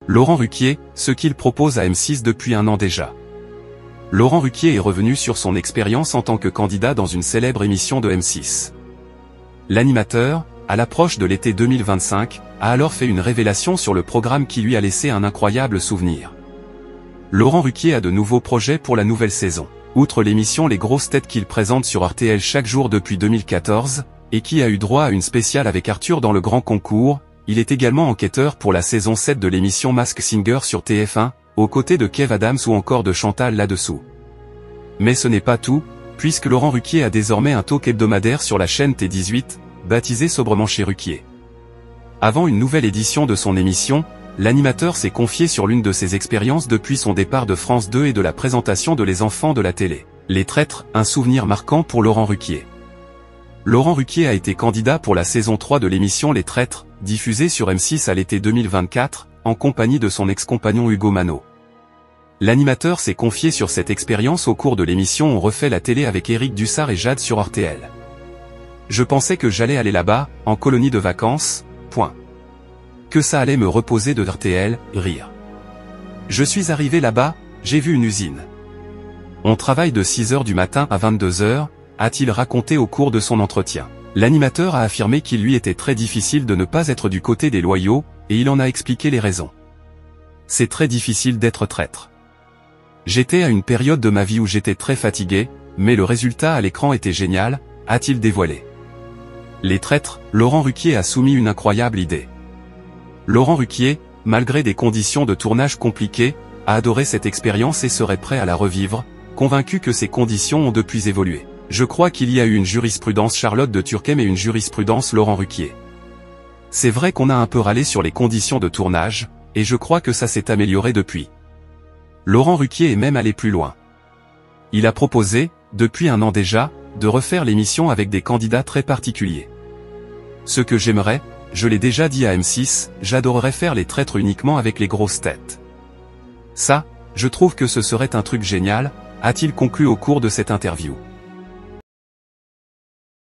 Laurent Ruquier, ce qu'il propose à M6 depuis un an déjà. Laurent Ruquier est revenu sur son expérience en tant que candidat dans une célèbre émission de M6. L'animateur, à l'approche de l'été 2025, a alors fait une révélation sur le programme qui lui a laissé un incroyable souvenir. Laurent Ruquier a de nouveaux projets pour la nouvelle saison. Outre l'émission Les Grosses Têtes qu'il présente sur RTL chaque jour depuis 2014, et qui a eu droit à une spéciale avec Arthur dans le grand concours, il est également enquêteur pour la saison 7 de l'émission Masked Singer sur TF1, aux côtés de Kev Adams ou encore de Chantal là-dessous. Mais ce n'est pas tout, puisque Laurent Ruquier a désormais un talk hebdomadaire sur la chaîne T18, baptisé sobrement chez Ruquier. Avant une nouvelle édition de son émission, l'animateur s'est confié sur l'une de ses expériences depuis son départ de France 2 et de la présentation de Les Enfants de la télé. Les Traîtres, un souvenir marquant pour Laurent Ruquier. Laurent Ruquier a été candidat pour la saison 3 de l'émission Les Traîtres, diffusée sur M6 à l'été 2024, en compagnie de son ex-compagnon Hugo Manot. L'animateur s'est confié sur cette expérience au cours de l'émission On refait la télé avec Éric Dussart et Jade sur RTL. Je pensais que j'allais aller là-bas, en colonie de vacances, point. Que ça allait me reposer de RTL, rire. Je suis arrivé là-bas, j'ai vu une usine. On travaille de 6h du matin à 22h, a-t-il raconté au cours de son entretien. L'animateur a affirmé qu'il lui était très difficile de ne pas être du côté des loyaux, et il en a expliqué les raisons. C'est très difficile d'être traître. J'étais à une période de ma vie où j'étais très fatigué, mais le résultat à l'écran était génial, a-t-il dévoilé. Les Traîtres, Laurent Ruquier a soumis une incroyable idée. Laurent Ruquier, malgré des conditions de tournage compliquées, a adoré cette expérience et serait prêt à la revivre, convaincu que ces conditions ont depuis évolué. Je crois qu'il y a eu une jurisprudence Charlotte de Turckheim et une jurisprudence Laurent Ruquier. C'est vrai qu'on a un peu râlé sur les conditions de tournage, et je crois que ça s'est amélioré depuis. Laurent Ruquier est même allé plus loin. Il a proposé, depuis un an déjà, de refaire l'émission avec des candidats très particuliers. Ce que j'aimerais, je l'ai déjà dit à M6, j'adorerais faire Les Traîtres uniquement avec les grosses têtes. Ça, je trouve que ce serait un truc génial, a-t-il conclu au cours de cette interview.